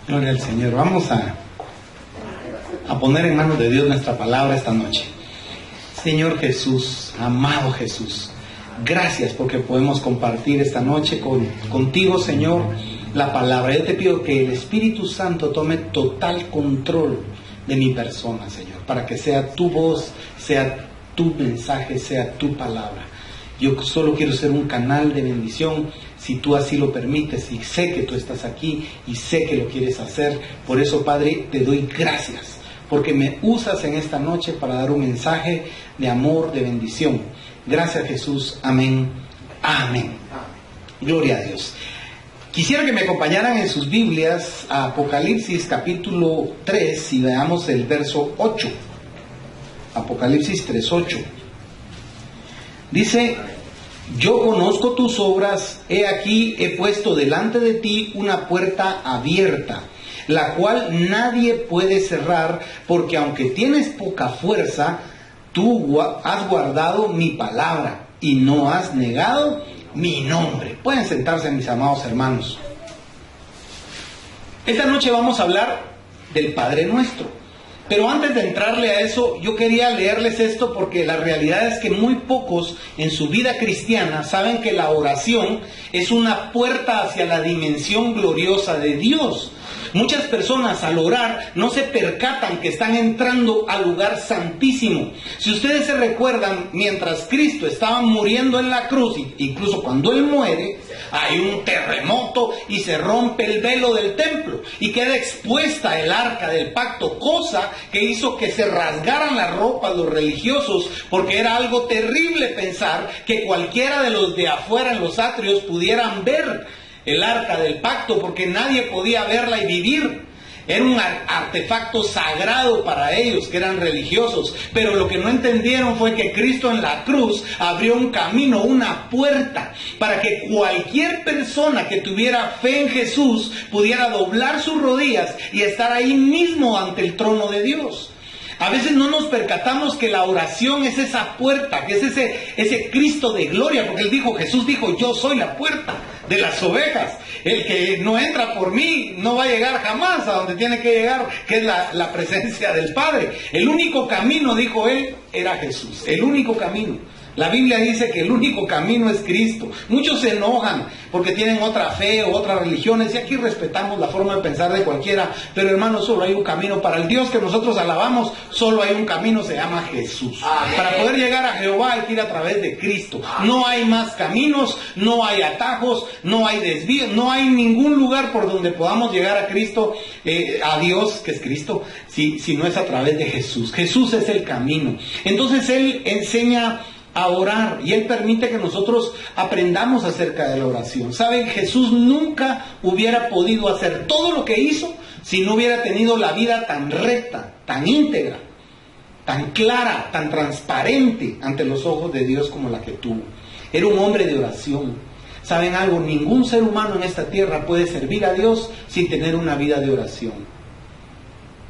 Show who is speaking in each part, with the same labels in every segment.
Speaker 1: Gloria al Señor. Vamos a poner en manos de Dios nuestra palabra esta noche. Señor Jesús, amado Jesús, gracias porque podemos compartir esta noche contigo, Señor, la palabra. Yo te pido que el Espíritu Santo tome total control de mi persona, Señor, para que sea tu voz, sea tu mensaje, sea tu palabra. Yo solo quiero ser un canal de bendición, si tú así lo permites, y sé que tú estás aquí, y sé que lo quieres hacer. Por eso, Padre, te doy gracias, porque me usas en esta noche para dar un mensaje de amor, de bendición. Gracias, Jesús. Amén. Amén. Gloria a Dios. Quisiera que me acompañaran en sus Biblias a Apocalipsis capítulo 3 y veamos el verso 8. Apocalipsis 3:8. Dice: yo conozco tus obras, he aquí he puesto delante de ti una puerta abierta, la cual nadie puede cerrar, porque aunque tienes poca fuerza, tú has guardado mi palabra y no has negado mi nombre. Pueden sentarse, mis amados hermanos. Esta noche vamos a hablar del Padre Nuestro. Pero antes de entrarle a eso, yo quería leerles esto porque la realidad es que muy pocos en su vida cristiana saben que la oración es una puerta hacia la dimensión gloriosa de Dios. Muchas personas al orar no se percatan que están entrando al lugar santísimo. Si ustedes se recuerdan, mientras Cristo estaba muriendo en la cruz, incluso cuando Él muere, hay un terremoto y se rompe el velo del templo y queda expuesta el arca del pacto, cosa que hizo que se rasgaran las ropas los religiosos, porque era algo terrible pensar que cualquiera de los de afuera en los atrios pudieran ver el arca del pacto, porque nadie podía verla y vivir. Era un artefacto sagrado para ellos, que eran religiosos. Pero lo que no entendieron fue que Cristo en la cruz abrió un camino, una puerta, para que cualquier persona que tuviera fe en Jesús pudiera doblar sus rodillas y estar ahí mismo ante el trono de Dios. A veces no nos percatamos que la oración es esa puerta, que es ese Cristo de gloria, porque Jesús dijo, yo soy la puerta de las ovejas. El que no entra por mí no va a llegar jamás a donde tiene que llegar, que es la presencia del Padre. El único camino, dijo él, era Jesús. El único camino. La Biblia dice que el único camino es Cristo. Muchos se enojan porque tienen otra fe o otras religiones, y aquí respetamos la forma de pensar de cualquiera, pero hermanos, solo hay un camino. Para el Dios que nosotros alabamos, solo hay un camino, se llama Jesús. Amén. Para poder llegar a Jehová hay que ir a través de Cristo. No hay más caminos, no hay atajos, no hay desvíos, no hay ningún lugar por donde podamos llegar a Cristo, a Dios, que es Cristo, si no es a través de Jesús. Jesús es el camino. Entonces Él enseña a orar, y Él permite que nosotros aprendamos acerca de la oración. ¿Saben? Jesús nunca hubiera podido hacer todo lo que hizo si no hubiera tenido la vida tan recta, tan íntegra, tan clara, tan transparente ante los ojos de Dios como la que tuvo. Era un hombre de oración. ¿Saben algo? Ningún ser humano en esta tierra puede servir a Dios sin tener una vida de oración.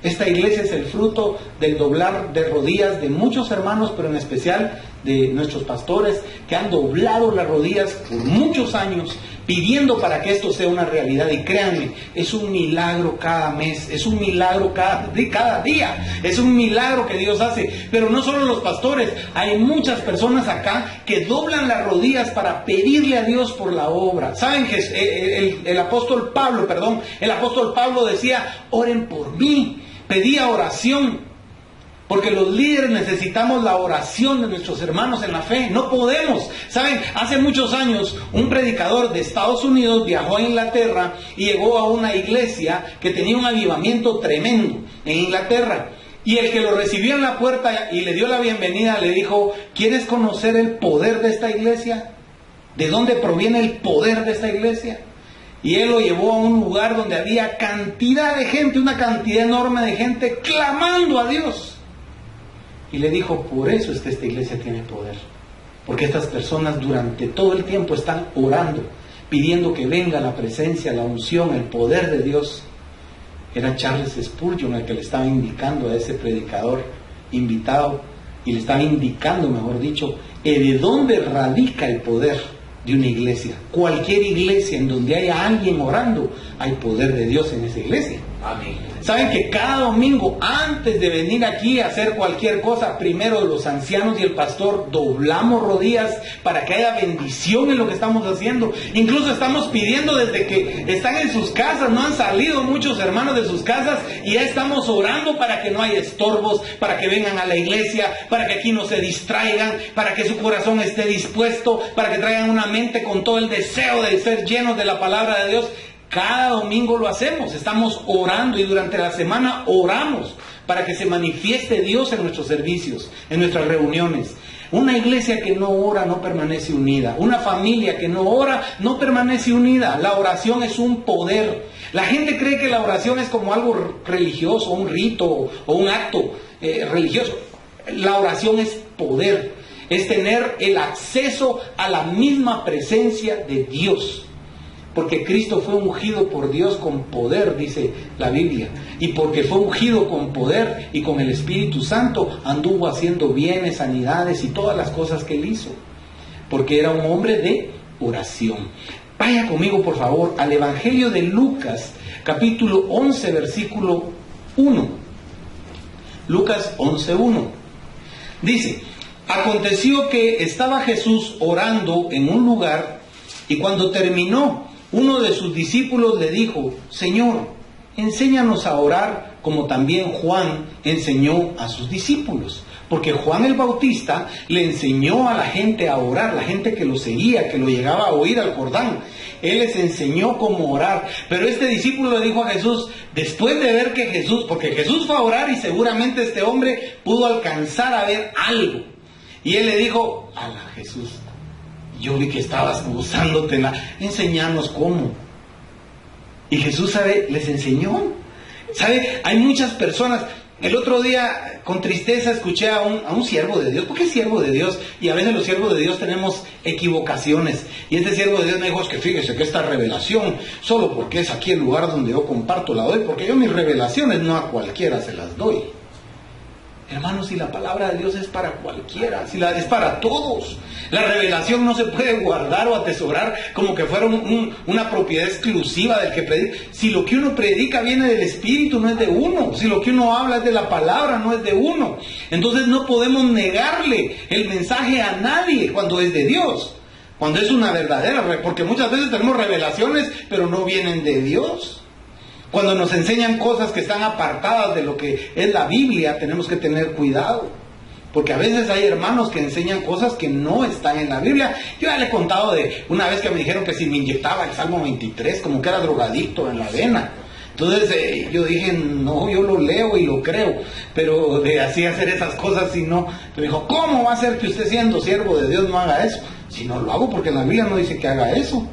Speaker 1: Esta iglesia es el fruto del doblar de rodillas de muchos hermanos, pero en especial de nuestros pastores, que han doblado las rodillas por muchos años, pidiendo para que esto sea una realidad. Y créanme, es un milagro cada mes, es un milagro cada día, es un milagro que Dios hace. Pero no solo los pastores, hay muchas personas acá que doblan las rodillas para pedirle a Dios por la obra. ¿Saben? El apóstol Pablo decía, oren por mí. Pedía oración, porque los líderes necesitamos la oración de nuestros hermanos en la fe. No podemos. ¿Saben? Hace muchos años un predicador de Estados Unidos viajó a Inglaterra y llegó a una iglesia que tenía un avivamiento tremendo en Inglaterra. Y el que lo recibió en la puerta y le dio la bienvenida le dijo, ¿quieres conocer el poder de esta iglesia? ¿De dónde proviene el poder de esta iglesia? Y él lo llevó a un lugar donde había cantidad de gente, una cantidad enorme de gente clamando a Dios. Y le dijo, por eso es que esta iglesia tiene poder. Porque estas personas durante todo el tiempo están orando, pidiendo que venga la presencia, la unción, el poder de Dios. Era Charles Spurgeon el que le estaba indicando a ese predicador invitado, y le estaba indicando, mejor dicho, de dónde radica el poder de una iglesia. Cualquier iglesia en donde haya alguien orando, hay poder de Dios en esa iglesia.
Speaker 2: Amén.
Speaker 1: Saben que cada domingo, antes de venir aquí a hacer cualquier cosa, primero los ancianos y el pastor doblamos rodillas para que haya bendición en lo que estamos haciendo. Incluso estamos pidiendo desde que están en sus casas, no han salido muchos hermanos de sus casas y ya estamos orando para que no haya estorbos, para que vengan a la iglesia, para que aquí no se distraigan, para que su corazón esté dispuesto, para que traigan una mente con todo el deseo de ser llenos de la palabra de Dios. Cada domingo lo hacemos, estamos orando y durante la semana oramos para que se manifieste Dios en nuestros servicios, en nuestras reuniones. Una iglesia que no ora no permanece unida. Una familia que no ora no permanece unida. La oración es un poder. La gente cree que la oración es como algo religioso, un rito o un acto religioso. La oración es poder, es tener el acceso a la misma presencia de Dios. Porque Cristo fue ungido por Dios con poder, dice la Biblia. Y porque fue ungido con poder y con el Espíritu Santo, anduvo haciendo bienes, sanidades y todas las cosas que él hizo. Porque era un hombre de oración. Vaya conmigo, por favor, al Evangelio de Lucas, capítulo 11, versículo 1. Lucas 11:1. Dice: aconteció que estaba Jesús orando en un lugar, y cuando terminó, uno de sus discípulos le dijo: Señor, enséñanos a orar como también Juan enseñó a sus discípulos. Porque Juan el Bautista le enseñó a la gente a orar, la gente que lo seguía, que lo llegaba a oír al Jordán. Él les enseñó cómo orar. Pero este discípulo le dijo a Jesús, después de ver que Jesús, porque Jesús fue a orar y seguramente este hombre pudo alcanzar a ver algo. Y él le dijo: ala, Jesús, yo vi que estabas gozándotela, enséñanos cómo. Y Jesús, ¿sabe? Les enseñó. ¿Sabe? Hay muchas personas. El otro día, con tristeza, escuché a un siervo de Dios, porque es siervo de Dios, y a veces los siervos de Dios tenemos equivocaciones. Y este siervo de Dios me dijo: es que fíjese que esta revelación, solo porque es aquí el lugar donde yo comparto, la doy, porque yo mis revelaciones no a cualquiera se las doy. Hermanos, si la palabra de Dios es para cualquiera, es para todos. La revelación no se puede guardar o atesorar como que fuera una propiedad exclusiva del que predica. Si lo que uno predica viene del Espíritu, no es de uno. Si lo que uno habla es de la palabra, no es de uno. Entonces no podemos negarle el mensaje a nadie cuando es de Dios. Cuando es una verdadera, porque muchas veces tenemos revelaciones, pero no vienen de Dios. Cuando nos enseñan cosas que están apartadas de lo que es la Biblia, tenemos que tener cuidado. Porque a veces hay hermanos que enseñan cosas que no están en la Biblia. Yo ya le he contado de una vez que me dijeron que si me inyectaba el Salmo 23, como que era drogadicto en la vena. Entonces yo dije, no, yo lo leo y lo creo. Pero de así hacer esas cosas, si no. Me dijo, ¿cómo va a ser que usted, siendo siervo de Dios, no haga eso? Si no lo hago, porque la Biblia no dice que haga eso.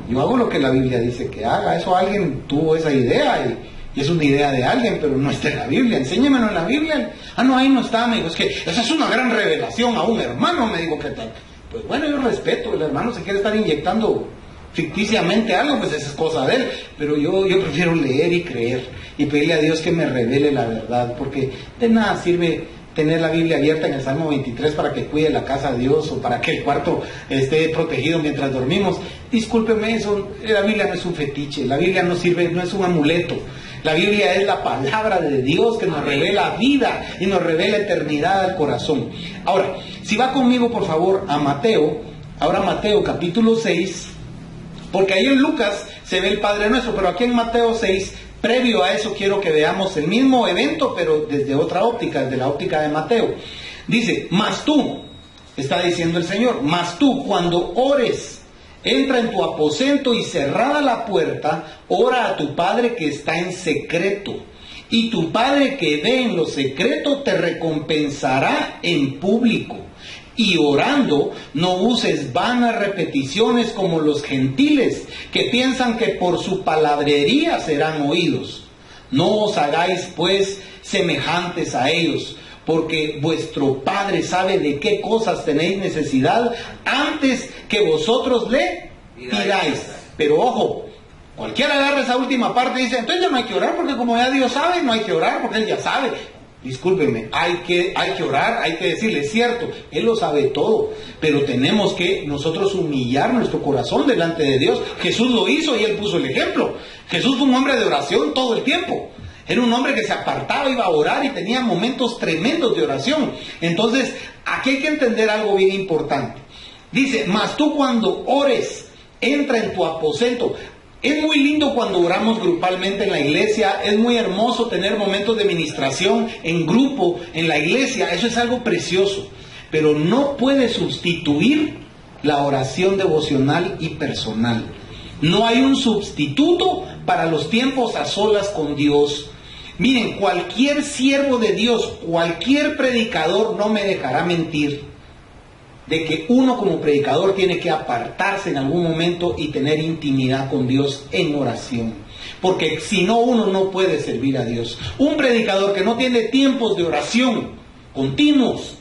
Speaker 1: Yo hago lo que la Biblia dice que haga. Eso alguien tuvo esa idea y es una idea de alguien, pero no está en la Biblia. Enséñamelo en la Biblia. Ah, no, ahí no está. Me dijo, es que esa es una gran revelación a un hermano. Me dijo, ¿qué tal? Pues bueno, yo respeto. El hermano se quiere estar inyectando ficticiamente algo, pues esa es cosa de él. Pero yo prefiero leer y creer y pedirle a Dios que me revele la verdad, porque de nada sirve tener la Biblia abierta en el Salmo 23 para que cuide la casa de Dios o para que el cuarto esté protegido mientras dormimos. Discúlpeme, eso, la Biblia no es un fetiche, la Biblia no sirve, no es un amuleto. La Biblia es la palabra de Dios que nos revela vida y nos revela eternidad al corazón. Ahora, si va conmigo por favor a Mateo, ahora Mateo capítulo 6, porque ahí en Lucas se ve el Padre Nuestro, pero aquí en Mateo 6, previo a eso quiero que veamos el mismo evento, pero desde otra óptica, desde la óptica de Mateo. Dice, mas tú, está diciendo el Señor, mas tú cuando ores, entra en tu aposento y cerrada la puerta, ora a tu Padre que está en secreto. Y tu Padre que ve en lo secreto te recompensará en público. Y orando, no uses vanas repeticiones como los gentiles, que piensan que por su palabrería serán oídos. No os hagáis pues semejantes a ellos, porque vuestro Padre sabe de qué cosas tenéis necesidad antes que vosotros le pidáis. Pero ojo, cualquiera agarra esa última parte y dice, entonces ya no hay que orar, porque como ya Dios sabe, no hay que orar, porque Él ya sabe. discúlpeme, hay que orar, hay que decirle, es cierto, Él lo sabe todo, pero tenemos que nosotros humillar nuestro corazón delante de Dios. Jesús lo hizo y Él puso el ejemplo. Jesús fue un hombre de oración todo el tiempo. Era un hombre que se apartaba, iba a orar y tenía momentos tremendos de oración. Entonces, aquí hay que entender algo bien importante. Dice, mas tú cuando ores, entra en tu aposento. Es muy lindo cuando oramos grupalmente en la iglesia, es muy hermoso tener momentos de ministración en grupo, en la iglesia, eso es algo precioso, pero no puede sustituir la oración devocional y personal. No hay un sustituto para los tiempos a solas con Dios. Miren, cualquier siervo de Dios, cualquier predicador no me dejará mentir de que uno como predicador tiene que apartarse en algún momento y tener intimidad con Dios en oración. Porque si no, uno no puede servir a Dios. Un predicador que no tiene tiempos de oración continuos,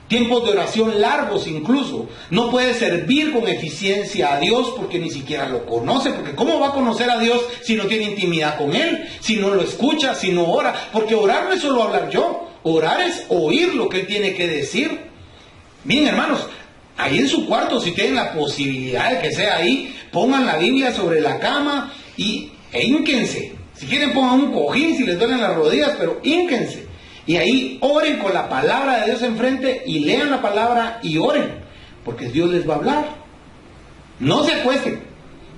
Speaker 1: tiempos de oración largos incluso, no puede servir con eficiencia a Dios porque ni siquiera lo conoce. Porque ¿cómo va a conocer a Dios si no tiene intimidad con Él? Si no lo escucha, si no ora. Porque orar no es solo hablar yo, orar es oír lo que Él tiene que decir. Miren, hermanos, ahí en su cuarto, si tienen la posibilidad de que sea ahí, pongan la Biblia sobre la cama e hínquense. Si quieren pongan un cojín si les duelen las rodillas, pero hínquense. Y ahí oren con la palabra de Dios enfrente y lean la palabra y oren, porque Dios les va a hablar. No se acuesten,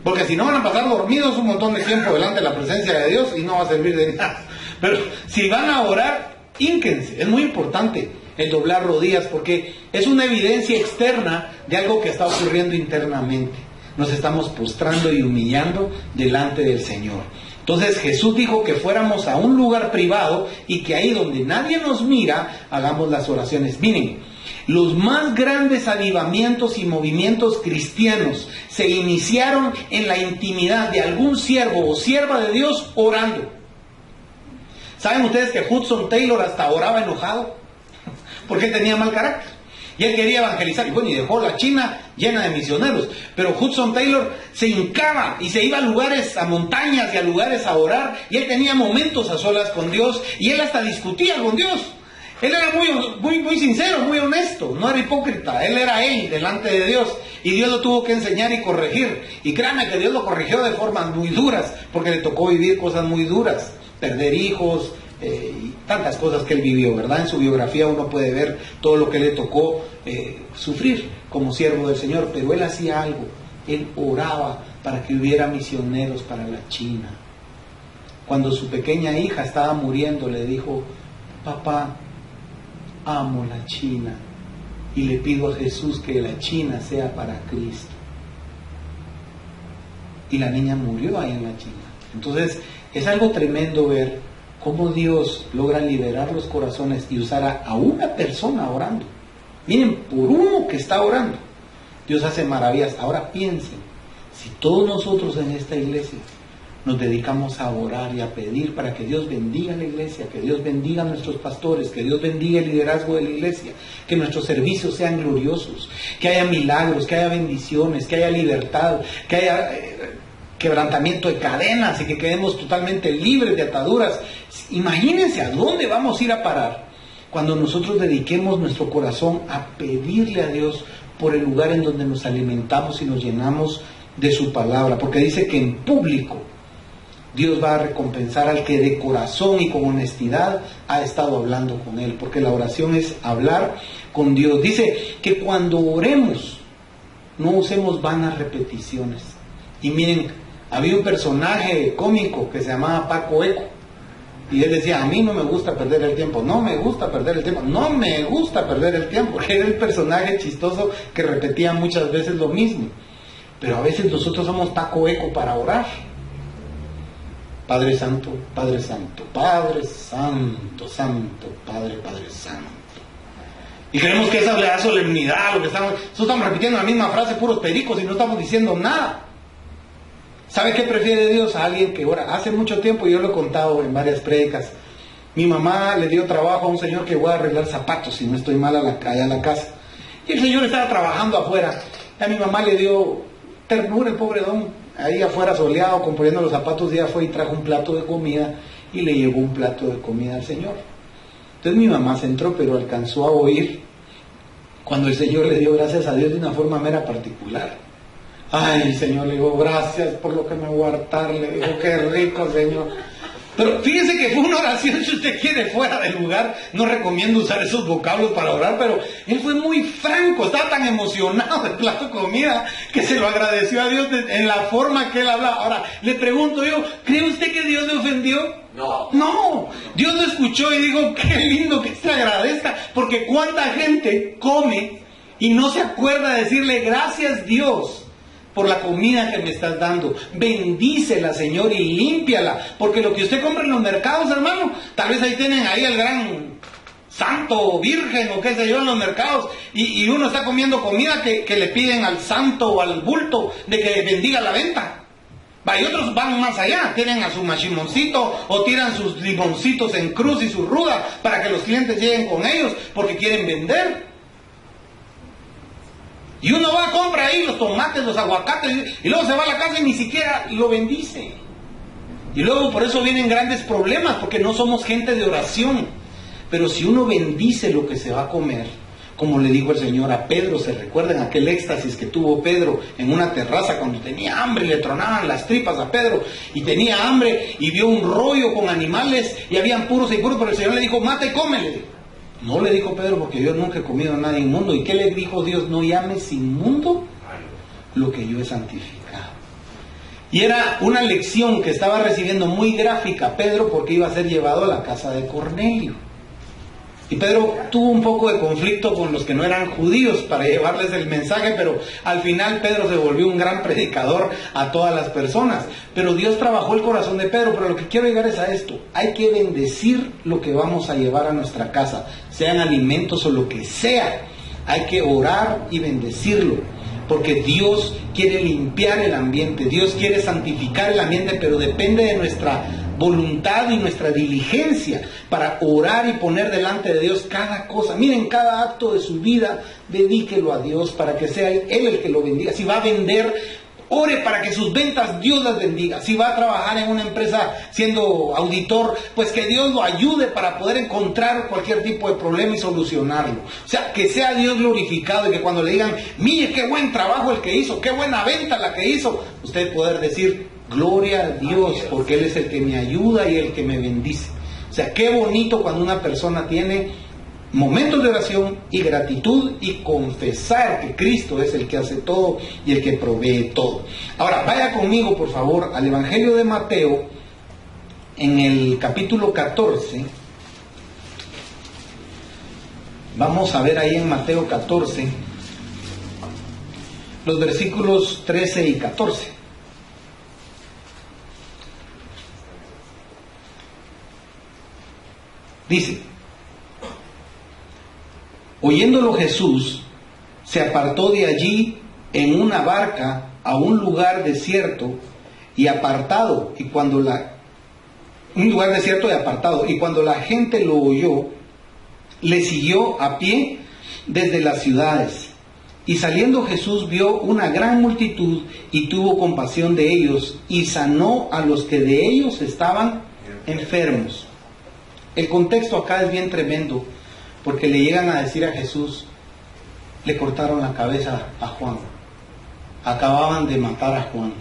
Speaker 1: porque si no van a pasar dormidos un montón de tiempo delante de la presencia de Dios y no va a servir de nada. Pero si van a orar, hínquense. Es muy importante el doblar rodillas, porque es una evidencia externa de algo que está ocurriendo internamente. Nos estamos postrando y humillando delante del Señor. Entonces Jesús dijo que fuéramos a un lugar privado y que ahí donde nadie nos mira, hagamos las oraciones. Miren, los más grandes avivamientos y movimientos cristianos se iniciaron en la intimidad de algún siervo o sierva de Dios orando. ¿Saben ustedes que Hudson Taylor hasta oraba enojado? Porque él tenía mal carácter y él quería evangelizar, y bueno, y dejó la China llena de misioneros, pero Hudson Taylor se hincaba y se iba a lugares, a montañas y a lugares a orar, y él tenía momentos a solas con Dios, y él hasta discutía con Dios. Él era muy sincero, muy honesto, no era hipócrita, él era él delante de Dios, y Dios lo tuvo que enseñar y corregir, y créanme que Dios lo corrigió de formas muy duras, porque le tocó vivir cosas muy duras, perder hijos, y tantas cosas que él vivió, ¿verdad? En su biografía uno puede ver todo lo que le tocó sufrir como siervo del Señor, pero él hacía algo, él oraba para que hubiera misioneros para la China. Cuando su pequeña hija estaba muriendo, le dijo: papá, amo la China y le pido a Jesús que la China sea para Cristo. Y la niña murió ahí en la China. Entonces es algo tremendo ver cómo Dios logra liberar los corazones y usar a una persona orando. Miren, por uno que está orando, Dios hace maravillas. Ahora piensen, si todos nosotros en esta iglesia nos dedicamos a orar y a pedir para que Dios bendiga la iglesia, que Dios bendiga a nuestros pastores, que Dios bendiga el liderazgo de la iglesia, que nuestros servicios sean gloriosos, que haya milagros, que haya bendiciones, que haya libertad, que haya quebrantamiento de cadenas y que quedemos totalmente libres de ataduras. Imagínense a dónde vamos a ir a parar cuando nosotros dediquemos nuestro corazón a pedirle a Dios por el lugar en donde nos alimentamos y nos llenamos de su palabra, porque dice que en público Dios va a recompensar al que de corazón y con honestidad ha estado hablando con Él, porque la oración es hablar con Dios. Dice que cuando oremos no usemos vanas repeticiones. Y miren, había un personaje cómico que se llamaba Paco Eco, y él decía: a mí no me gusta perder el tiempo, no me gusta perder el tiempo, no me gusta perder el tiempo. Era el personaje chistoso que repetía muchas veces lo mismo. Pero a veces nosotros somos Paco Eco para orar. Padre Santo, Padre Santo, Padre Santo, Santo, Padre, Padre Santo. Y creemos que esa le da solemnidad, lo que nosotros estamos repitiendo la misma frase, puros pericos, y no estamos diciendo nada. ¿Sabe qué prefiere Dios? A alguien que ora. Hace mucho tiempo, yo lo he contado en varias prédicas, mi mamá le dio trabajo a un señor que voy a arreglar zapatos, si no estoy mal, allá en la casa. Y el señor estaba trabajando afuera. A mi mamá le dio ternura, el pobre don, ahí afuera soleado, componiendo los zapatos, y ella fue y trajo un plato de comida, y le llevó un plato de comida al señor. Entonces mi mamá se entró, pero alcanzó a oír cuando el Señor le dio gracias a Dios de una forma mera particular. Ay, el Señor le dijo, gracias por lo que me voy a hartar, le dijo, qué rico, Señor. Pero fíjese que fue una oración, si usted quiere, fuera del lugar. No recomiendo usar esos vocablos para orar, pero él fue muy franco, estaba tan emocionado del plato de comida que se lo agradeció a Dios en la forma que él hablaba. Ahora, le pregunto yo, ¿cree usted que Dios le ofendió?
Speaker 2: No.
Speaker 1: No, Dios lo escuchó y dijo, qué lindo que se agradezca, porque cuánta gente come y no se acuerda de decirle, gracias Dios por la comida que me estás dando, bendícela, Señor, y límpiala, porque lo que usted compra en los mercados, hermano, tal vez ahí tienen ahí el gran santo o virgen o qué sé yo en los mercados, y uno está comiendo comida que le piden al santo o al bulto de que bendiga la venta. Y otros van más allá, tienen a su machimoncito o tiran sus limoncitos en cruz y su ruda para que los clientes lleguen con ellos porque quieren vender. Y uno va a comprar ahí los tomates, los aguacates, y luego se va a la casa y ni siquiera lo bendice. Y luego por eso vienen grandes problemas, porque no somos gente de oración. Pero si uno bendice lo que se va a comer, como le dijo el Señor a Pedro, ¿se recuerdan aquel éxtasis que tuvo Pedro en una terraza cuando tenía hambre y le tronaban las tripas a Pedro? Y tenía hambre y vio un rollo con animales y habían puros y puros, pero el Señor le dijo, mata y cómele. No le dijo Pedro, porque yo nunca he comido nada inmundo. ¿Y qué le dijo Dios? No llames inmundo lo que yo he santificado. Y era una lección que estaba recibiendo muy gráfica Pedro, porque iba a ser llevado a la casa de Cornelio. Y Pedro tuvo un poco de conflicto con los que no eran judíos para llevarles el mensaje, pero al final Pedro se volvió un gran predicador a todas las personas. Pero Dios trabajó el corazón de Pedro, pero lo que quiero llegar es a esto. Hay que bendecir lo que vamos a llevar a nuestra casa, sean alimentos o lo que sea. Hay que orar y bendecirlo, porque Dios quiere limpiar el ambiente, Dios quiere santificar el ambiente, pero depende de nuestra voluntad y nuestra diligencia para orar y poner delante de Dios cada cosa. Miren, cada acto de su vida, dedíquelo a Dios para que sea Él el que lo bendiga. Si va a vender, ore para que sus ventas Dios las bendiga. Si va a trabajar en una empresa siendo auditor, pues que Dios lo ayude para poder encontrar cualquier tipo de problema y solucionarlo. O sea, que sea Dios glorificado y que cuando le digan, mire qué buen trabajo el que hizo, qué buena venta la que hizo, usted poder decir, gloria a Dios, porque Él es el que me ayuda y el que me bendice. O sea, qué bonito cuando una persona tiene momentos de oración y gratitud y confesar que Cristo es el que hace todo y el que provee todo. Ahora, vaya conmigo, por favor, al Evangelio de Mateo, en el capítulo 14. Vamos a ver ahí en Mateo 14, los versículos 13 y 14. Dice, oyéndolo Jesús, se apartó de allí en una barca a un lugar desierto y apartado, y cuando la gente lo oyó, le siguió a pie desde las ciudades. Y saliendo Jesús vio una gran multitud y tuvo compasión de ellos y sanó a los que de ellos estaban enfermos. El contexto acá es bien tremendo, porque le llegan a decir a Jesús, le cortaron la cabeza a Juan, acababan de matar a Juan,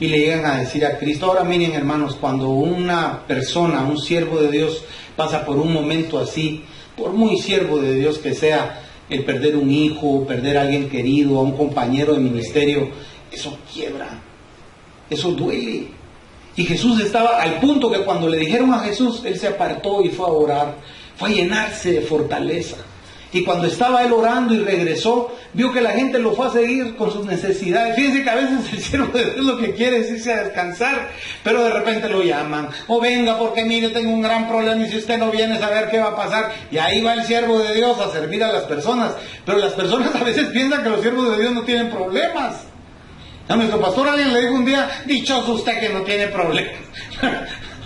Speaker 1: y le llegan a decir a Cristo. Ahora miren, hermanos, cuando una persona, un siervo de Dios, pasa por un momento así, por muy siervo de Dios que sea, el perder un hijo, perder a alguien querido, a un compañero de ministerio, eso quiebra, eso duele. Y Jesús estaba al punto que cuando le dijeron a Jesús, Él se apartó y fue a orar, fue a llenarse de fortaleza. Y cuando estaba Él orando y regresó, vio que la gente lo fue a seguir con sus necesidades. Fíjense que a veces el siervo de Dios lo que quiere es irse a descansar, pero de repente lo llaman. O venga, porque mire, tengo un gran problema y si usted no viene a saber qué va a pasar. Y ahí va el siervo de Dios a servir a las personas. Pero las personas a veces piensan que los siervos de Dios no tienen problemas. A nuestro pastor alguien le dijo un día, dichoso usted que no tiene problemas.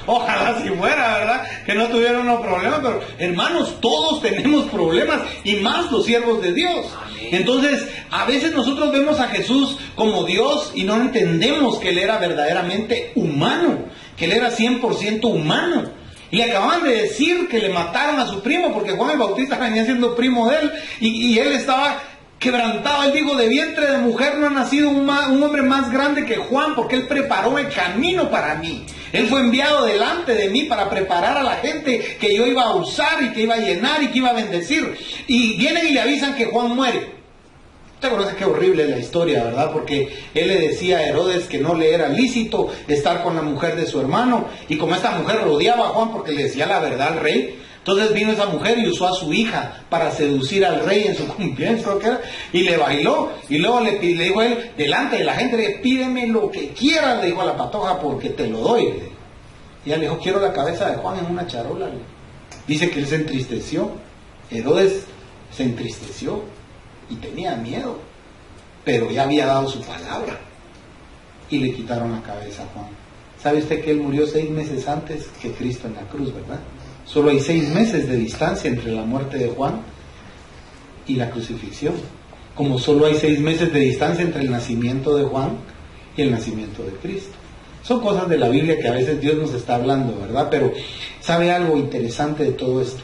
Speaker 1: Ojalá si fuera, ¿verdad? Que no tuviera unos problemas, pero hermanos, todos tenemos problemas y más los siervos de Dios. Entonces, a veces nosotros vemos a Jesús como Dios y no entendemos que Él era verdaderamente humano, que Él era 100% humano. Y le acababan de decir que le mataron a su primo, porque Juan el Bautista venía siendo primo de él, y él estaba quebrantado. Él dijo, de vientre de mujer no ha nacido un hombre más grande que Juan, porque él preparó el camino para mí. Él fue enviado delante de mí para preparar a la gente que yo iba a usar y que iba a llenar y que iba a bendecir. Y vienen y le avisan que Juan muere. Usted conoce qué horrible es la historia, ¿verdad? Porque él le decía a Herodes que no le era lícito estar con la mujer de su hermano. Y como esta mujer rodeaba a Juan porque le decía la verdad al rey, entonces vino esa mujer y usó a su hija para seducir al rey en su cumpleaños, creo que era, y le bailó. Y luego le dijo a él, delante de la gente, le pídeme lo que quieras, le dijo a la patoja, porque te lo doy. Y ella le dijo, quiero la cabeza de Juan en una charola. Dice que él se entristeció. Herodes se entristeció y tenía miedo, pero ya había dado su palabra. Y le quitaron la cabeza a Juan. ¿Sabe usted que él murió 6 meses antes que Cristo en la cruz, verdad? Solo hay 6 meses de distancia entre la muerte de Juan y la crucifixión. Como solo hay 6 meses de distancia entre el nacimiento de Juan y el nacimiento de Cristo. Son cosas de la Biblia que a veces Dios nos está hablando, ¿verdad? Pero ¿sabe algo interesante de todo esto?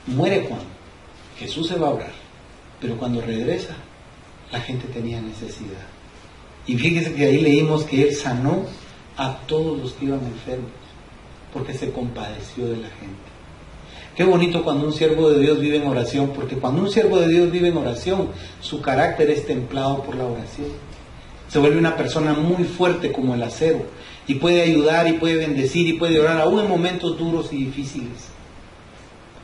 Speaker 1: Muere Juan, Jesús se va a orar, pero cuando regresa, la gente tenía necesidad. Y fíjese que ahí leímos que él sanó a todos los que iban enfermos, porque se compadeció de la gente. Qué bonito cuando un siervo de Dios vive en oración, porque cuando un siervo de Dios vive en oración, su carácter es templado por la oración. Se vuelve una persona muy fuerte como el acero, y puede ayudar, y puede bendecir, y puede orar, aún en momentos duros y difíciles.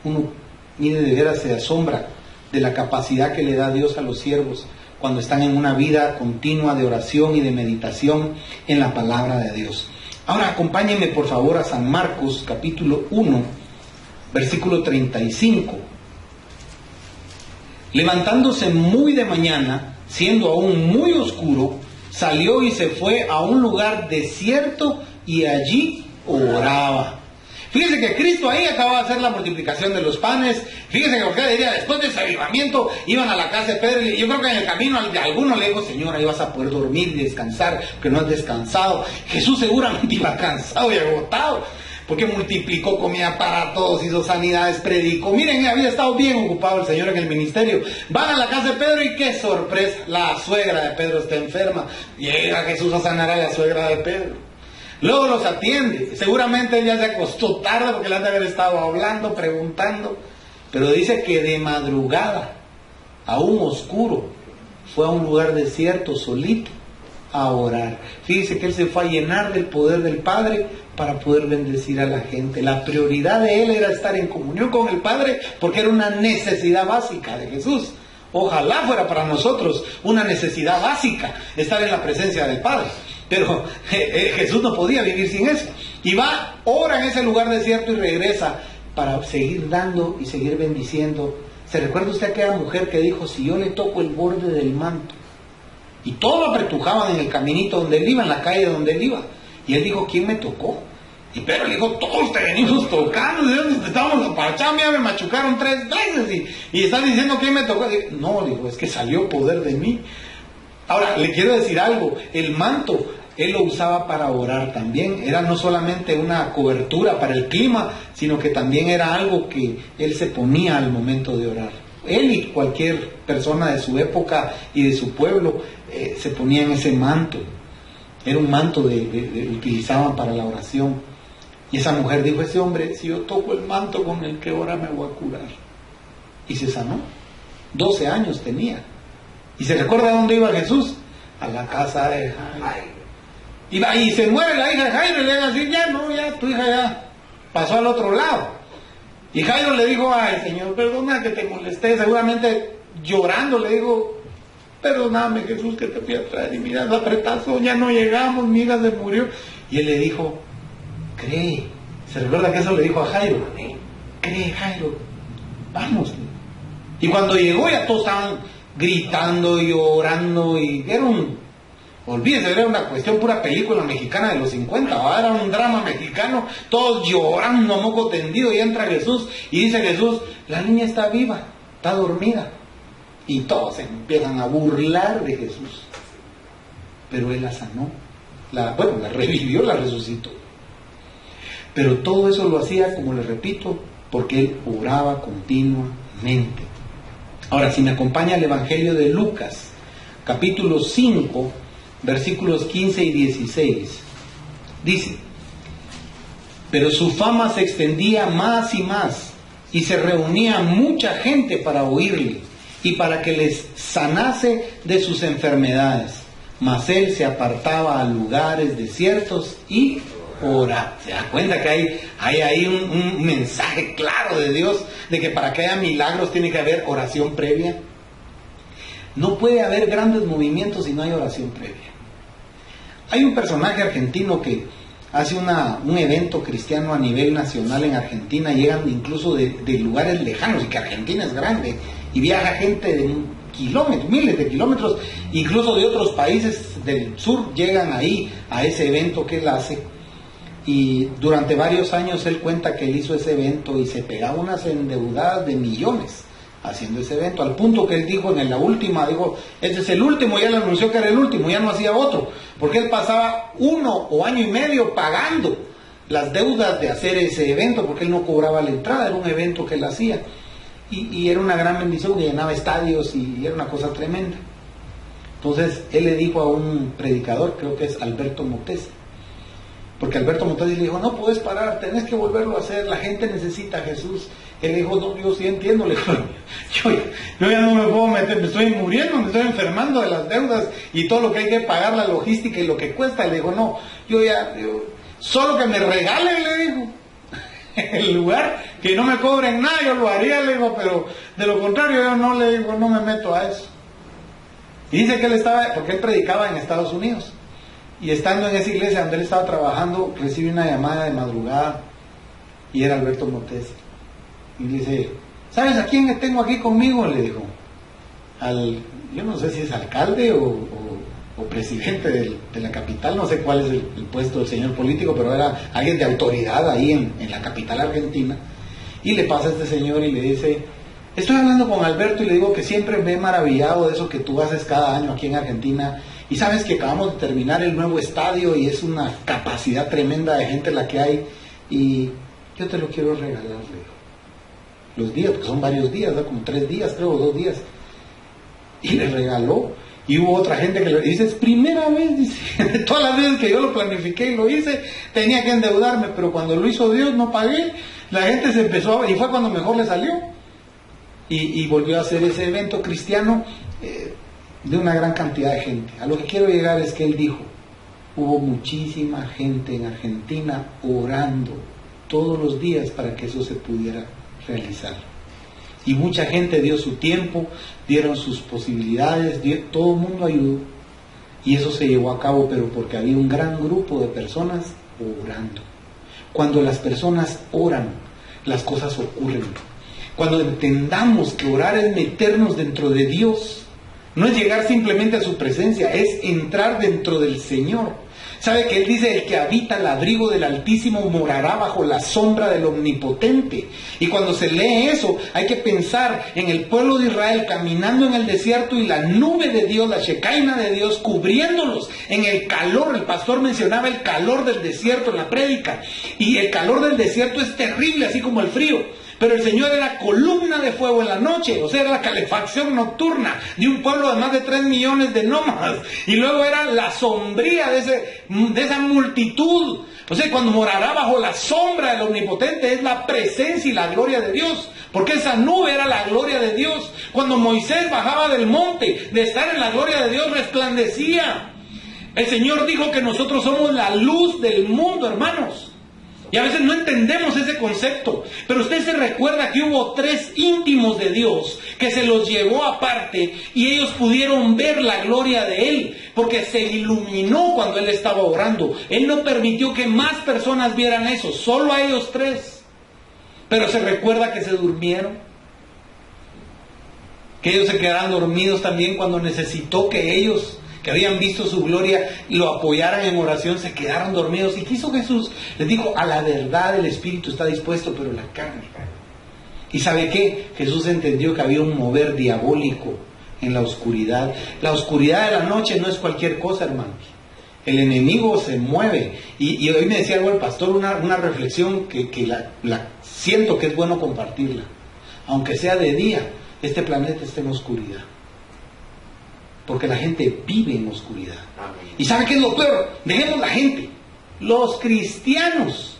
Speaker 1: Uno, mire, de veras se asombra de la capacidad que le da Dios a los siervos cuando están en una vida continua de oración y de meditación en la palabra de Dios. Ahora acompáñenme por favor a San Marcos capítulo 1, versículo 35. Levantándose muy de mañana, siendo aún muy oscuro, salió y se fue a un lugar desierto y allí oraba. Fíjese que Cristo ahí acababa de hacer la multiplicación de los panes. Fíjese que porque diría, después de ese avivamiento, iban a la casa de Pedro. Y yo creo que en el camino alguno le dijo, Señor, ahí vas a poder dormir y descansar, que no has descansado. Jesús seguramente iba cansado y agotado, porque multiplicó comida para todos, hizo sanidades, predicó. Miren, había estado bien ocupado el Señor en el ministerio. Van a la casa de Pedro y qué sorpresa, la suegra de Pedro está enferma. Llega Jesús a sanar a la suegra de Pedro. Luego los atiende. Seguramente él ya se acostó tarde porque le han de haber estado hablando, preguntando. Pero dice que de madrugada, aún oscuro, fue a un lugar desierto, solito, a orar. Fíjese que él se fue a llenar del poder del Padre para poder bendecir a la gente. La prioridad de él era estar en comunión con el Padre porque era una necesidad básica de Jesús. Ojalá fuera para nosotros una necesidad básica estar en la presencia del Padre. Pero Jesús no podía vivir sin eso. Y va, ora en ese lugar desierto y regresa para seguir dando y seguir bendiciendo. ¿Se recuerda usted aquella mujer que dijo, si yo le toco el borde del manto? Y todos lo apretujaban en el caminito donde él iba, en la calle donde él iba. Y él dijo, ¿quién me tocó? Y Pedro le dijo, todos te venimos tocando, estábamos aparchados, ya me machucaron 3 veces. Y están diciendo, ¿quién me tocó? Y, no, le dijo, es que salió poder de mí. Ahora, le quiero decir algo, el manto, él lo usaba para orar también. Era no solamente una cobertura para el clima, sino que también era algo que él se ponía al momento de orar. Él y cualquier persona de su época y de su pueblo se ponían ese manto. Era un manto utilizaban para la oración. Y esa mujer dijo, ese hombre, si yo toco el manto con el que ora me voy a curar. Y se sanó. 12 años tenía. ¿Y se recuerda dónde iba Jesús? A la casa de Jairo. Y se muere la hija de Jairo y le van a decir, ya tu hija ya pasó al otro lado. Y Jairo le dijo, ay Señor, perdona que te molesté, seguramente llorando le dijo, perdóname Jesús que te fui a traer y mira, la apretazo, ya no llegamos, mi hija se murió. Y él le dijo, cree. ¿Se recuerda que eso le dijo a Jairo? Cree Jairo, vamos. Y cuando llegó ya todos estaban gritando y orando y era olvídese, era una cuestión pura película mexicana de los 50, ¿verdad? Era un drama mexicano, todos llorando a moco tendido y entra Jesús y dice Jesús, la niña está viva, está dormida. Y todos se empiezan a burlar de Jesús. Pero él la sanó, la revivió, la resucitó. Pero todo eso lo hacía, como les repito, porque él oraba continuamente. Ahora, si me acompaña el Evangelio de Lucas, capítulo 5, versículos 15 y 16, dice: pero su fama se extendía más y más, y se reunía mucha gente para oírle, y para que les sanase de sus enfermedades. Mas él se apartaba a lugares desiertos y oraba. ¿Se da cuenta que hay ahí un mensaje claro de Dios, de que para que haya milagros tiene que haber oración previa? No puede haber grandes movimientos si no hay oración previa. Hay un personaje argentino que hace un evento cristiano a nivel nacional en Argentina, llegan incluso de lugares lejanos, y que Argentina es grande, y viaja gente de kilómetros, miles de kilómetros, incluso de otros países del sur, llegan ahí a ese evento que él hace. Y durante varios años él cuenta que él hizo ese evento y se pegaba unas endeudadas de millones haciendo ese evento, al punto que él dijo en la última, dijo, este es el último, ya le anunció que era el último, ya no hacía otro, porque él pasaba 1 o año y medio pagando las deudas de hacer ese evento, porque él no cobraba la entrada, era un evento que él hacía, y era una gran bendición, que llenaba estadios y era una cosa tremenda. Entonces él le dijo a un predicador, creo que es Alberto Motesi, porque Alberto Motesi le dijo, no puedes parar, tenés que volverlo a hacer, la gente necesita a Jesús. Él dijo, no, yo sí entiendo, le dijo, yo ya no me puedo meter, me estoy muriendo, me estoy enfermando de las deudas y todo lo que hay que pagar, la logística y lo que cuesta. Le dijo, no, yo solo que me regalen, le dijo, el lugar, que no me cobren nada, yo lo haría, le digo, pero de lo contrario yo no, le digo, no me meto a eso. Y dice que él estaba, porque él predicaba en Estados Unidos, y estando en esa iglesia donde él estaba trabajando, recibe una llamada de madrugada, y era Alberto Motesi. Y dice, ¿sabes a quién tengo aquí conmigo? Le dijo, yo no sé si es alcalde o presidente de la capital, no sé cuál es el puesto del señor político, pero era alguien de autoridad ahí en la capital argentina. Y le pasa a este señor y le dice, estoy hablando con Alberto y le digo que siempre me he maravillado de eso que tú haces cada año aquí en Argentina, y sabes que acabamos de terminar el nuevo estadio y es una capacidad tremenda de gente la que hay, y yo te lo quiero regalar, le dijo. Los días, porque son varios días, ¿no? Como 3 días, creo, 2 días. Y le regaló. Y hubo otra gente que le dice, es primera vez, dice, todas las veces que yo lo planifiqué y lo hice, tenía que endeudarme, pero cuando lo hizo Dios no pagué. La gente se empezó a, y fue cuando mejor le salió. Y volvió a hacer ese evento cristiano de una gran cantidad de gente. A lo que quiero llegar es que él dijo, hubo muchísima gente en Argentina orando todos los días para que eso se pudiera realizar. Y mucha gente dio su tiempo, dieron sus posibilidades, todo el mundo ayudó. Y eso se llevó a cabo, pero porque había un gran grupo de personas orando. Cuando las personas oran, las cosas ocurren. Cuando entendamos que orar es meternos dentro de Dios, no es llegar simplemente a su presencia, es entrar dentro del Señor. ¿Sabe que Él dice, el que habita el abrigo del Altísimo morará bajo la sombra del Omnipotente? Y cuando se lee eso, hay que pensar en el pueblo de Israel caminando en el desierto y la nube de Dios, la Shekinah de Dios, cubriéndolos en el calor. El pastor mencionaba el calor del desierto en la prédica. Y el calor del desierto es terrible, así como el frío. Pero el Señor era columna de fuego en la noche, o sea, era la calefacción nocturna de un pueblo de más de 3 millones de nómadas. Y luego era la sombría de esa multitud. O sea, cuando morará bajo la sombra del Omnipotente es la presencia y la gloria de Dios. Porque esa nube era la gloria de Dios. Cuando Moisés bajaba del monte, de estar en la gloria de Dios, resplandecía. El Señor dijo que nosotros somos la luz del mundo, hermanos. Y a veces no entendemos ese concepto. Pero usted se recuerda que hubo 3 íntimos de Dios que se los llevó aparte y ellos pudieron ver la gloria de Él, porque se iluminó cuando Él estaba orando. Él no permitió que más personas vieran eso, solo a ellos 3. Pero se recuerda que se durmieron, que ellos se quedaron dormidos también cuando necesitó que ellos, que habían visto su gloria, lo apoyaran en oración, se quedaron dormidos. Y quiso Jesús, les dijo, a la verdad el espíritu está dispuesto, pero la carne. ¿Y sabe qué? Jesús entendió que había un mover diabólico en la oscuridad. La oscuridad de la noche no es cualquier cosa, hermanos. el enemigo se mueve. Y hoy me decía algo el pastor, una reflexión que la siento que es bueno compartirla. Aunque sea de día, este planeta está en oscuridad. Porque la gente vive en oscuridad. ¿Y sabe qué es lo peor? Dejemos la gente. Los cristianos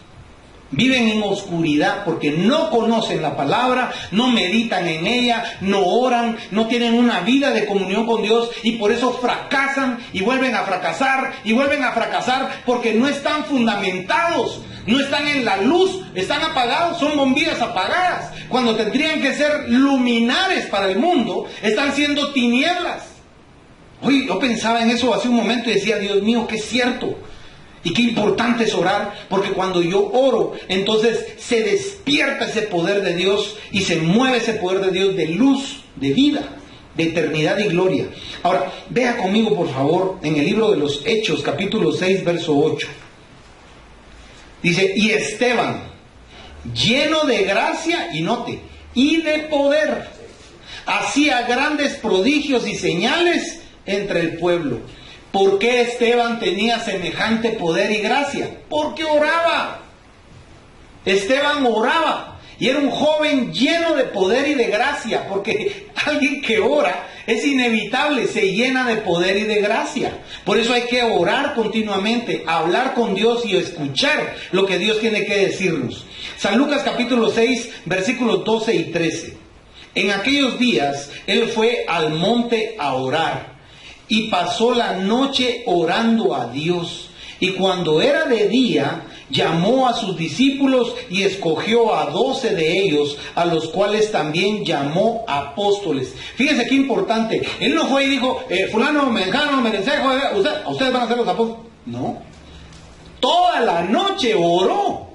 Speaker 1: viven en oscuridad porque no conocen la palabra, no meditan en ella, no oran, no tienen una vida de comunión con Dios y por eso fracasan y vuelven a fracasar y vuelven a fracasar porque no están fundamentados, no están en la luz, están apagados, son bombillas apagadas. Cuando tendrían que ser luminares para el mundo, están siendo tinieblas. Oye, yo pensaba en eso hace un momento y decía, Dios mío, qué cierto. Y qué importante es orar, porque cuando yo oro, entonces se despierta ese poder de Dios y se mueve ese poder de Dios de luz, de vida, de eternidad y gloria. Ahora, vea conmigo por favor en el libro de los Hechos, capítulo 6, verso 8. Dice, y Esteban, lleno de gracia, y note, y de poder, hacía grandes prodigios y señales entre el pueblo. ¿Por qué Esteban tenía semejante poder y gracia? Porque oraba. Esteban oraba y era un joven lleno de poder y de gracia, porque alguien que ora es inevitable, se llena de poder y de gracia. Por eso hay que orar continuamente, hablar con Dios y escuchar lo que Dios tiene que decirnos. San Lucas capítulo 6, versículos 12 y 13. En aquellos días él fue al monte a orar. Y pasó la noche orando a Dios. Y cuando era de día, llamó a sus discípulos y escogió a 12 de ellos, a los cuales también llamó apóstoles. Fíjense qué importante. Él no fue y dijo, fulano, mengano, merencejo, ustedes van a ser los apóstoles. No. Toda la noche oró.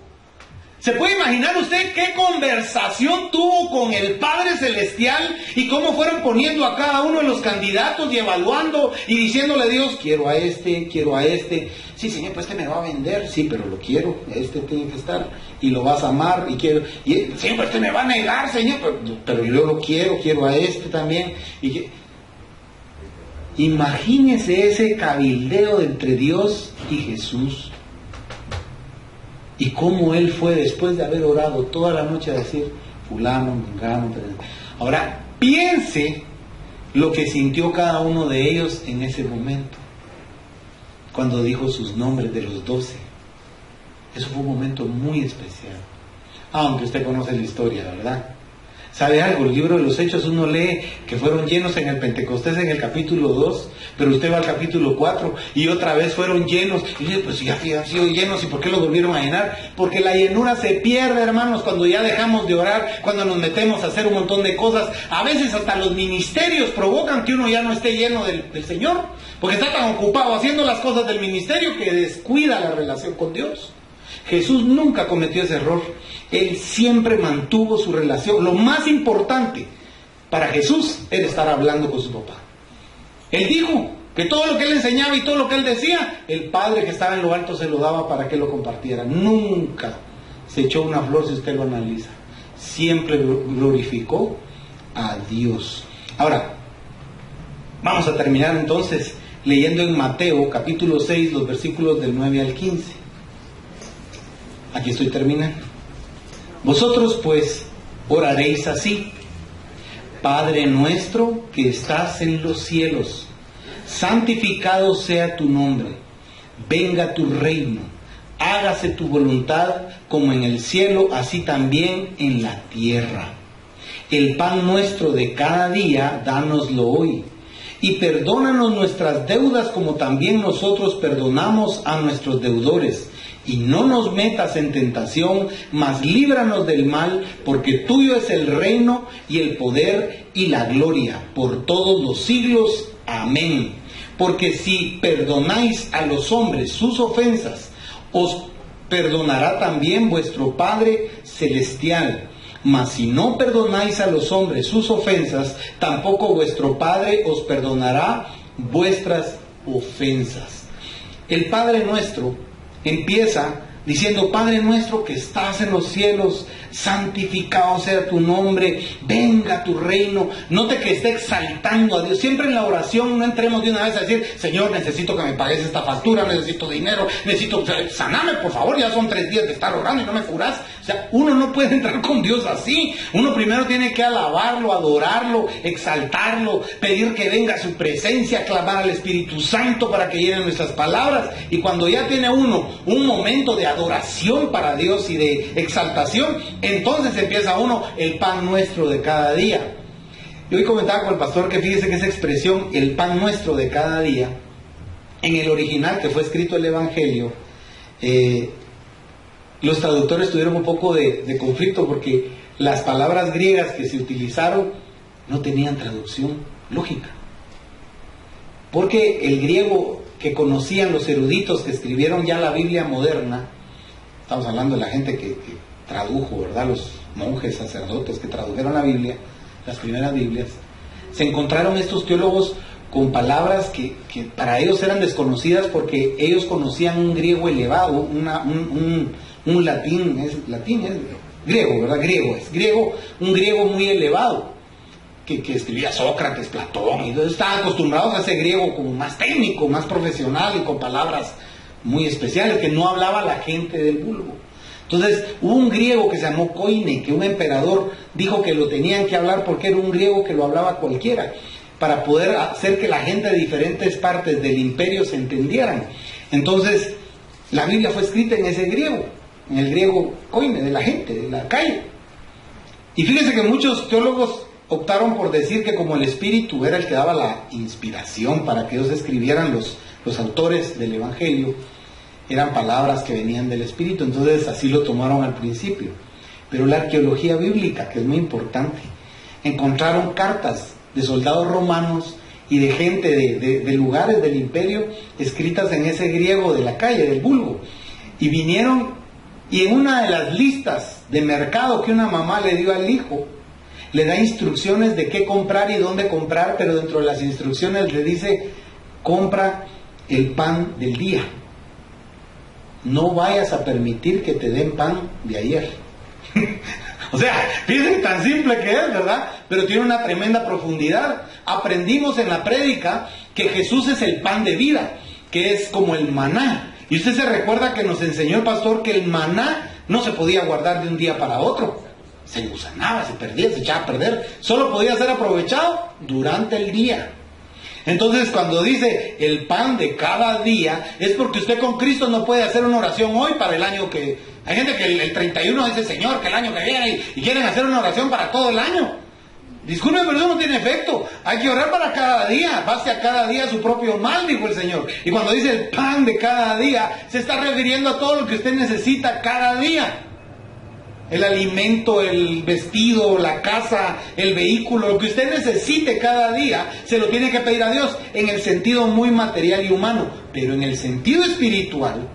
Speaker 1: ¿Se puede imaginar usted qué conversación tuvo con el Padre Celestial y cómo fueron poniendo a cada uno de los candidatos y evaluando y diciéndole a Dios, quiero a este, quiero a este? Sí, Señor, pues este me va a vender, sí, pero lo quiero, este tiene que estar y lo vas a amar y quiero, y Señor, pues este me va a negar, Señor, pero yo lo quiero a este también. Imagínese ese cabildeo entre Dios y Jesús. Y cómo él fue después de haber orado toda la noche a decir, fulano, mengano. Ahora, piense lo que sintió cada uno de ellos en ese momento, cuando dijo sus nombres de los 12. Eso fue un momento muy especial. Aunque usted conoce la historia, ¿verdad? ¿Sabe algo? El libro de los Hechos uno lee que fueron llenos en el Pentecostés en el capítulo 2, pero usted va al capítulo 4 y otra vez fueron llenos. Y dice, pues ya han sido llenos, ¿y por qué los volvieron a llenar? Porque la llenura se pierde, hermanos, cuando ya dejamos de orar, cuando nos metemos a hacer un montón de cosas. A veces hasta los ministerios provocan que uno ya no esté lleno del Señor, porque está tan ocupado haciendo las cosas del ministerio que descuida la relación con Dios. Jesús nunca cometió ese error. Él siempre mantuvo su relación. Lo más importante para Jesús era estar hablando con su papá. Él dijo que todo lo que él enseñaba y todo lo que él decía, el Padre que estaba en lo alto se lo daba para que lo compartiera. Nunca se echó una flor si usted lo analiza. Siempre glorificó a Dios. Ahora, vamos a terminar entonces leyendo en Mateo capítulo 6 los versículos del 9 al 15. Aquí estoy terminando. Vosotros pues oraréis así: Padre nuestro que estás en los cielos, santificado sea tu nombre, venga tu reino, hágase tu voluntad como en el cielo, así también en la tierra. El pan nuestro de cada día, dánoslo hoy, y perdónanos nuestras deudas como también nosotros perdonamos a nuestros deudores. Y no nos metas en tentación, mas líbranos del mal, porque tuyo es el reino y el poder y la gloria por todos los siglos. Amén. Porque si perdonáis a los hombres sus ofensas, os perdonará también vuestro Padre Celestial. Mas si no perdonáis a los hombres sus ofensas, tampoco vuestro Padre os perdonará vuestras ofensas. El Padre nuestro empieza diciendo: Padre nuestro que estás en los cielos, santificado sea tu nombre, venga tu reino. Note que está exaltando a Dios. Siempre en la oración no entremos de una vez a decir: Señor, necesito que me pagues esta factura, necesito dinero, necesito, saname por favor, ya son 3 días de estar orando y no me curas. O sea, uno no puede entrar con Dios así. Uno primero tiene que alabarlo, adorarlo, exaltarlo, pedir que venga a su presencia, clamar al Espíritu Santo para que llene nuestras palabras. Y cuando ya tiene uno un momento de adoración para Dios y de exaltación, entonces empieza uno el pan nuestro de cada día. Yo hoy comentaba con el pastor que fíjese que esa expresión, el pan nuestro de cada día, en el original que fue escrito el Evangelio, los traductores tuvieron un poco de conflicto porque las palabras griegas que se utilizaron no tenían traducción lógica. Porque el griego que conocían los eruditos que escribieron ya la Biblia moderna, estamos hablando de la gente que tradujo, ¿verdad? Los monjes, sacerdotes que tradujeron la Biblia, las primeras Biblias, se encontraron estos teólogos con palabras que para ellos eran desconocidas porque ellos conocían un griego elevado, un latín, es griego, ¿verdad? Un griego muy elevado, que escribía Sócrates, Platón, y entonces estaban acostumbrados a ese griego como más técnico, más profesional y con palabras muy especiales que no hablaba la gente del vulgo. Entonces hubo un griego que se llamó Koine, que un emperador dijo que lo tenían que hablar porque era un griego que lo hablaba cualquiera, para poder hacer que la gente de diferentes partes del imperio se entendieran. Entonces la Biblia fue escrita en ese griego, en el griego Koine, de la gente, de la calle. Y fíjense que muchos teólogos optaron por decir que como el Espíritu era el que daba la inspiración para que ellos escribieran los autores del Evangelio, eran palabras que venían del Espíritu, entonces así lo tomaron al principio. Pero la arqueología bíblica, que es muy importante, encontraron cartas de soldados romanos y de gente de lugares del imperio escritas en ese griego de la calle, del vulgo, y vinieron, y en una de las listas de mercado que una mamá le dio al hijo, le da instrucciones de qué comprar y dónde comprar, pero dentro de las instrucciones le dice: compra el pan del día, no vayas a permitir que te den pan de ayer. O sea, fíjense tan simple que es, ¿verdad? Pero tiene una tremenda profundidad. Aprendimos en la prédica que Jesús es el pan de vida, que es como el maná. Y usted se recuerda que nos enseñó el pastor que el maná no se podía guardar de un día para otro. Se gusanaba, se perdía, se echaba a perder. Solo podía ser aprovechado durante el día. Entonces cuando dice el pan de cada día, es porque usted con Cristo no puede hacer una oración hoy para el año que... Hay gente que el 31 dice: Señor, que el año que viene, y quieren hacer una oración para todo el año. Disculpe, pero eso no tiene efecto. Hay que orar para cada día. Baste a cada día su propio mal, dijo el Señor. Y cuando dice el pan de cada día, se está refiriendo a todo lo que usted necesita cada día. El alimento, el vestido, la casa, el vehículo, lo que usted necesite cada día, se lo tiene que pedir a Dios en el sentido muy material y humano. Pero en el sentido espiritual,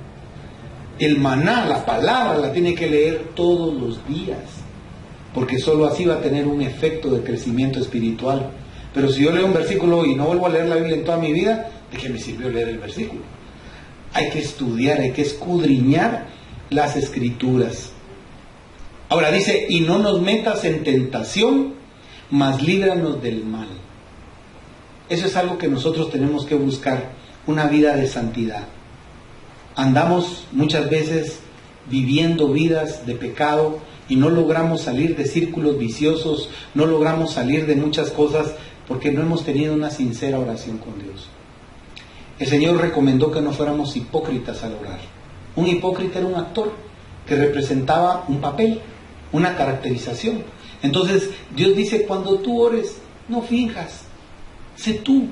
Speaker 1: el maná, la palabra, la tiene que leer todos los días, porque solo así va a tener un efecto de crecimiento espiritual. Pero si yo leo un versículo y no vuelvo a leer la Biblia en toda mi vida, ¿de qué me sirvió leer el versículo? Hay que estudiar, hay que escudriñar las Escrituras. Ahora dice: y no nos metas en tentación, mas líbranos del mal. Eso es algo que nosotros tenemos que buscar, una vida de santidad. Andamos muchas veces viviendo vidas de pecado y no logramos salir de círculos viciosos, no logramos salir de muchas cosas porque no hemos tenido una sincera oración con Dios. El Señor recomendó que no fuéramos hipócritas al orar. Un hipócrita era un actor que representaba un papel, una caracterización. Entonces Dios dice: cuando tú ores, no finjas, sé tú.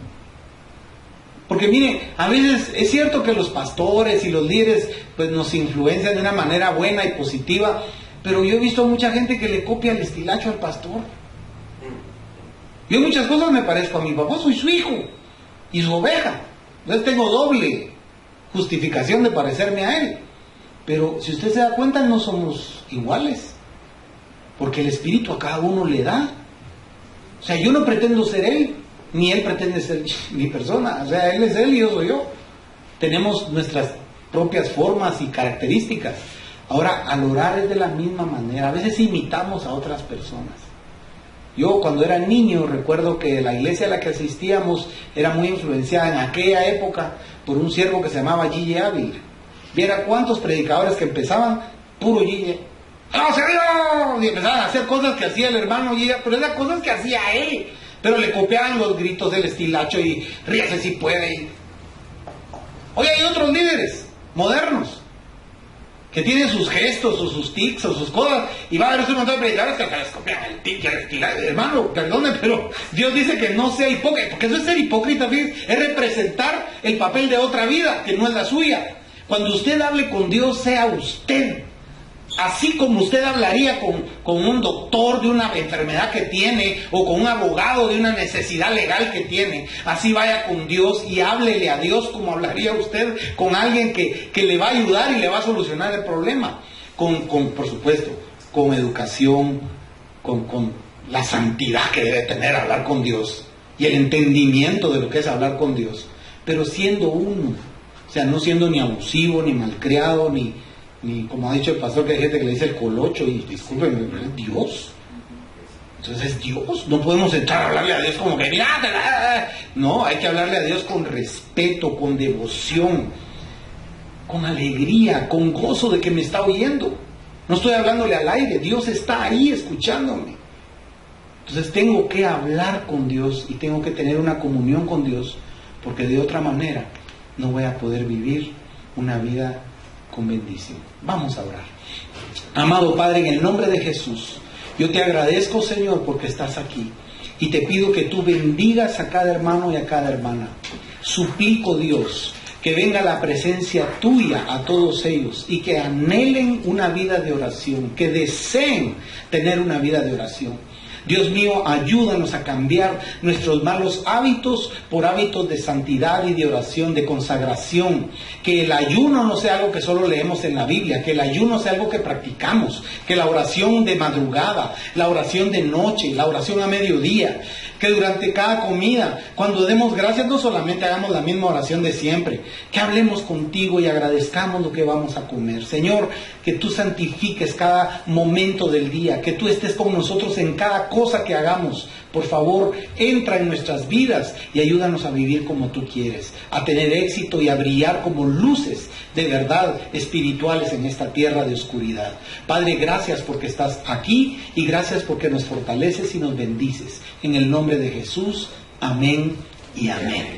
Speaker 1: Porque mire, a veces es cierto que los pastores y los líderes pues nos influencian de una manera buena y positiva, pero yo he visto a mucha gente que le copia el estilacho al pastor. Yo en muchas cosas me parezco a mi papá, soy su hijo y su oveja, entonces tengo doble justificación de parecerme a él. Pero si usted se da cuenta, no somos iguales, porque el Espíritu a cada uno le da. O sea, yo no pretendo ser él, ni él pretende ser mi persona. O sea, él es él y yo soy yo. Tenemos nuestras propias formas y características. Ahora, al orar es de la misma manera. A veces imitamos a otras personas. Yo cuando era niño recuerdo que la iglesia a la que asistíamos era muy influenciada en aquella época por un siervo que se llamaba Gille Ávila. Viera cuántos predicadores que empezaban, puro Gille. ¡Gracias a Dios! Y empezaban a hacer cosas que hacía el hermano Gille, pero eran cosas que hacía él. Pero le copiaban los gritos del estilacho y ríase si puede. Hoy hay otros líderes modernos que tienen sus gestos o sus tics o sus cosas, y va a haber un montón de predicadores que hasta les copian el tic y el estilacho. Hermano, perdone, pero Dios dice que no sea hipócrita, porque eso es ser hipócrita, fíjate, es representar el papel de otra vida que no es la suya. Cuando usted hable con Dios, sea usted. Así como usted hablaría con un doctor de una enfermedad que tiene, o con un abogado de una necesidad legal que tiene, así vaya con Dios y háblele a Dios como hablaría usted con alguien que le va a ayudar y le va a solucionar el problema. Por supuesto, con educación, con la santidad que debe tener hablar con Dios y el entendimiento de lo que es hablar con Dios, pero siendo uno, o sea, no siendo ni abusivo, ni malcriado, ni como ha dicho el pastor, que hay gente que le dice el colocho, y discúlpenme, pero es Dios. Entonces es Dios. No podemos entrar a hablarle a Dios como que, mira, no, hay que hablarle a Dios con respeto, con devoción, con alegría, con gozo de que me está oyendo. No estoy hablándole al aire, Dios está ahí escuchándome. Entonces tengo que hablar con Dios y tengo que tener una comunión con Dios, porque de otra manera no voy a poder vivir una vida con bendición. Vamos a orar. Amado Padre, en el nombre de Jesús, yo te agradezco, Señor, porque estás aquí, y te pido que tú bendigas a cada hermano y a cada hermana. Suplico, Dios, que venga la presencia tuya a todos ellos y que anhelen una vida de oración, que deseen tener una vida de oración. Dios mío, ayúdanos a cambiar nuestros malos hábitos por hábitos de santidad y de oración, de consagración. Que el ayuno no sea algo que solo leemos en la Biblia, que el ayuno sea algo que practicamos, que la oración de madrugada, la oración de noche, la oración a mediodía, que durante cada comida, cuando demos gracias, no solamente hagamos la misma oración de siempre, que hablemos contigo y agradezcamos lo que vamos a comer. Señor, que tú santifiques cada momento del día, que tú estés con nosotros en cada cosa que hagamos. Por favor, entra en nuestras vidas y ayúdanos a vivir como tú quieres, a tener éxito y a brillar como luces de verdad espirituales en esta tierra de oscuridad. Padre, gracias porque estás aquí y gracias porque nos fortaleces y nos bendices. En el nombre de Jesús, amén y amén.